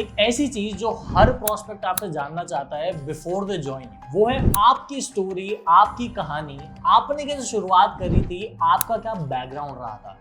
एक ऐसी चीज जो हर प्रोस्पेक्ट आपसे जानना चाहता है बिफोर द ज्वाइनिंग, वो है आपकी स्टोरी, आपकी कहानी, आपने कैसे शुरुआत करी थी, आपका क्या बैकग्राउंड रहा था।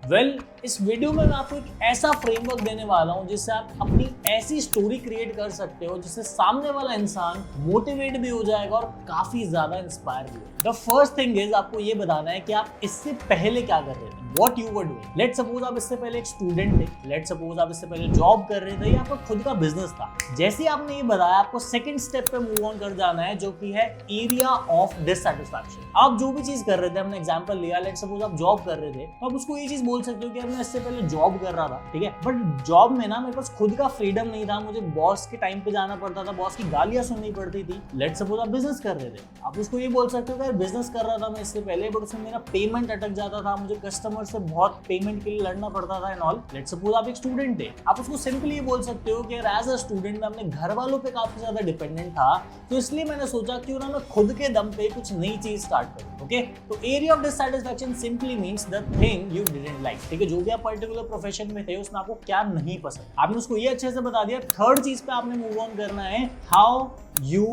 इस वीडियो में मैं आपको एक ऐसा फ्रेमवर्क देने वाला हूं जिससे आप अपनी ऐसी स्टोरी क्रिएट कर सकते हो जिससे सामने वाला इंसान मोटिवेट भी हो जाएगा और काफी ज्यादा इंस्पायर भी हो। द फर्स्ट थिंग इज आपको ये बताना है कि आप इससे पहले क्या कर रहे थे, What you were doing. Let's suppose आप इससे पहले एक स्टूडेंट थे, Let's suppose आप इससे पहले जॉब कर रहे थे या आपका खुद का बिजनेस था। जैसे आपने ये बताया, आपको सेकंड स्टेप पे मूव ऑन कर जाना है जो कि है एरिया ऑफ डिससैटिस्फैक्शन। आप जो भी चीज कर रहे थे, हमने एग्जांपल लिया, Let's suppose आप जॉब कर रहे थे, तो आप उसको ये चीज बोल सकते हो कि मैं इससे पहले जॉब कर रहा था, ठीक है, बट जॉब में ना मेरे पास खुद का फ्रीडम नहीं था, मुझे बॉस के टाइम पे जाना पड़ता था, बॉस की गालियां सुननी पड़ती थी। Let's suppose आप बिजनेस कर रहे थे, आप उसको ये बोल सकते हो कि बिजनेस कर रहा था मैं इससे पहले, बट उसमें मेरा पेमेंट अटक जाता था, मुझे कस्टमर से बहुत पेमेंट के लिए लड़ना पड़ता था एंड ऑल। लेट्स सपोज आप एक स्टूडेंट थे, आप उसको सिंपली ये बोल सकते हो कि एज अ स्टूडेंट मैं अपने घर वालों पे काफी ज्यादा डिपेंडेंट था, तो इसलिए मैंने सोचा क्यों ना मैं खुद के दम पे कुछ नई चीज स्टार्ट करूं। ओके, तो area of dissatisfaction simply means the thing you didn't like, ठीक है, जो भी आप पर्टिकुलर प्रोफेशन में थे उसमें आपको क्या नहीं पसंद, आपने उसको ये अच्छे से बता दिया। थर्ड चीज पे आपने मूव ऑन करना है, how you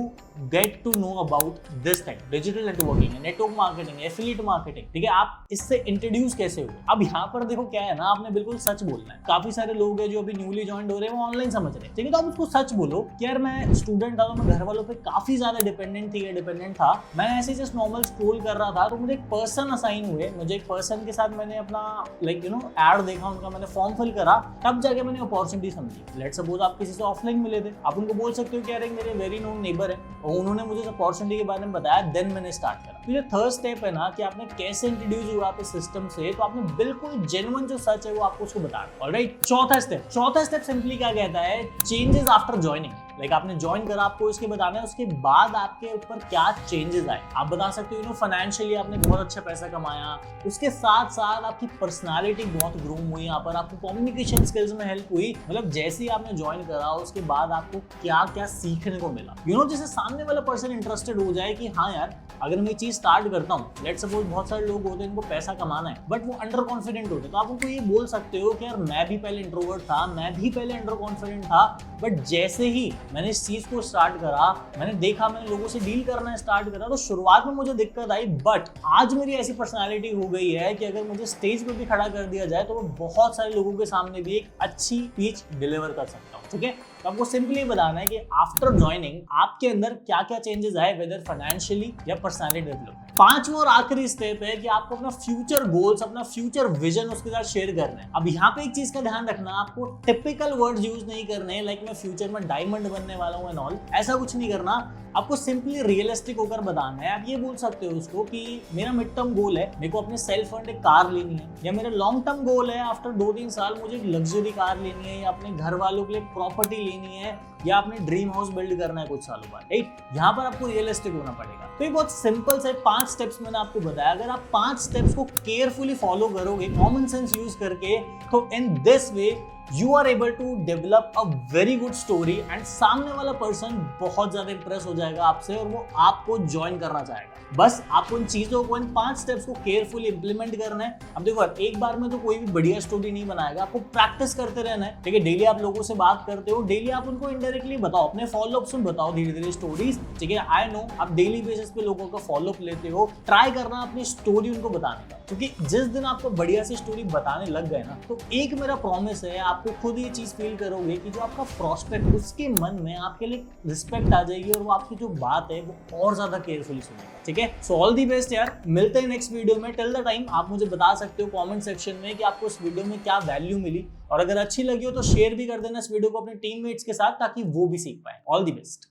get to know about this thing, digital networking, network marketing, affiliate marketing, ठीक है, आप इससे इंट्रोड्यूस कैसे हुए। अब यहाँ पर देखो क्या है ना, आपने बिल्कुल सच बोलना है। काफी सारे लोग हैं जो अभी न्यूली ज्वाइन हो रहे हैं, वो ऑनलाइन समझ रहे हैं, ठीक है, तो आप उसको सच बोलो कि यार मैं स्टूडेंट था, तो मैं घर वालों पे काफी ज्यादा डिपेंडेंट था, मैं ऐसे जस्ट नॉर्मल स्क्रॉल कर रहा था, तो मुझे एक पर्सन असाइन हुए, मुझे एक पर्सन के साथ मैंने अपना एड देखा उनका, मैंने फॉर्म फिल करा, तब जाके मैंने अपॉर्चुनिटी समझी। लेट्स सपोज आप किसी से ऑफलाइन मिले थे, आप उनको बोल सकते हो कि यार एक मेरे वेरी नोन नेबर है और उन्होंने मुझे अपॉर्चुनिटी के बारे में बताया, देन मैंने स्टार्ट करा। तो ये थर्ड स्टेप है ना कि आपने कैसे इंट्रोड्यूस हुआ आप इस सिस्टम से, तो आपने बिल्कुल जेन्युइन जो सच है वो आपको उसको बताना। ऑलराइट, चौथा स्टेप सिंपली क्या कहता है, चेंजेस आफ्टर ज्वाइनिंग। लाइक आपने ज्वाइन करा, आपको इसके बताना है उसके बाद आपके ऊपर क्या चेंजेस आए। आप बता सकते हो फाइनेंशियली आपने बहुत अच्छा पैसा कमाया, उसके साथ साथ आपकी पर्सनालिटी बहुत ग्रूम हुई, यहाँ पर आपको कम्युनिकेशन स्किल्स में हेल्प हुई। मतलब जैसे ही आपने ज्वाइन करा उसके बाद आपको क्या क्या सीखने को मिला, जिससे सामने वाला पर्सन इंटरेस्टेड हो जाए कि हाँ यार अगर मैं ये चीज स्टार्ट करता हूँ। लेट्स सपोज बहुत सारे लोग होते हैं इनको पैसा कमाना है बट वो अंडर कॉन्फिडेंट होते हैं, तो आप उनको ये बोल सकते हो कि यार मैं भी पहले इंट्रोवर्ट था, मैं भी पहले अंडर कॉन्फिडेंट था, बट जैसे ही मैंने इस चीज को स्टार्ट करा, मैंने देखा, मैंने लोगों से डील करना स्टार्ट करा, तो शुरुआत में मुझे दिक्कत आई, बट आज मेरी ऐसी पर्सनालिटी हो गई है कि अगर मुझे स्टेज पे भी खड़ा कर दिया जाए तो मैं बहुत सारे लोगों के सामने भी एक अच्छी स्पीच डिलीवर कर सकता हूँ। ठीक है, तो आपको सिंपली बताना है कि आफ्टर ज्वाइनिंग आपके अंदर क्या क्या चेंजेस आए, वेदर फाइनेंशियली या पर्सनैलिटी डेवलपमेंट। पांचवा और आखिरी स्टेप है कि आपको अपना फ्यूचर गोल्स, अपना फ्यूचर विजन उसके साथ शेयर करना है। अब यहाँ पे एक चीज का ध्यान रखना, आपको टिपिकल वर्ड्स यूज नहीं करने, लाइक मैं फ्यूचर में डायमंड बनने वाला हूँ एंड ऑल, ऐसा कुछ नहीं करना। आपको सिंपली रियलिस्टिक होकर बताना है। आप ये बोल सकते हो उसको कि मेरा मिड टर्म गोल है, मेरे को अपने सेल्फ फंड एक कार लेनी है, या मेरा लॉन्ग टर्म गोल है आफ्टर 2-3 साल मुझे एक लग्जरी कार लेनी है, या अपने घर वालों के लिए प्रॉपर्टी लेनी है, या अपने ड्रीम हाउस बिल्ड करना है कुछ सालों बाद। राइट, यहाँ पर आपको रियलिस्टिक होना पड़ेगा। तो ये बहुत सिंपल से 5 स्टेप्स मैंने आपको बताया, अगर आप 5 स्टेप्स को केयरफुली फॉलो करोगे कॉमन सेंस यूज करके, तो in this way you are able to develop a very good story and सामने वाला पर्सन बहुत ज्यादा इंप्रेस हो जाएगा आपसे और वो आपको ज्वाइन करना चाहेगा। बस आपको इन चीजों को, इन 5 स्टेप्स को केयरफुली इंप्लीमेंट करना है। अब देखो एक बार में तो कोई भी बढ़िया स्टोरी नहीं बनाएगा, आपको प्रैक्टिस करते रहना है। ठीक है, डेली आप लोगों से बात करते हो, डेली आप उनको इनडायरेक्टली बताओ, अपने फॉलोअप्स में बताओ धीरे धीरे स्टोरीज। ठीक है, आई नो आप डेली बेसिस पे लोगों का फॉलोअप लेते हो, ट्राई करना अपनी स्टोरी उनको बताने का, क्योंकि जिस दिन आपको बढ़िया सी स्टोरी बताने लग गए ना, तो एक मेरा प्रॉमिस है, आपको खुद ये चीज फील करोगे कि जो आपका प्रोस्पेक्ट, उसके मन में आपके लिए रिस्पेक्ट आ जाएगी और वो आपकी जो बात है वो और ज्यादा केयरफुली सुनेगा। ठीक है, सो ऑल दी बेस्ट यार, मिलते हैं नेक्स्ट वीडियो में। टिल द टाइम आप मुझे बता सकते हो कमेंट सेक्शन में कि आपको इस वीडियो में क्या वैल्यू मिली, और अगर अच्छी लगी हो तो शेयर भी कर देना इस वीडियो को अपने टीममेट्स के साथ ताकि वो भी सीख पाए। All the best.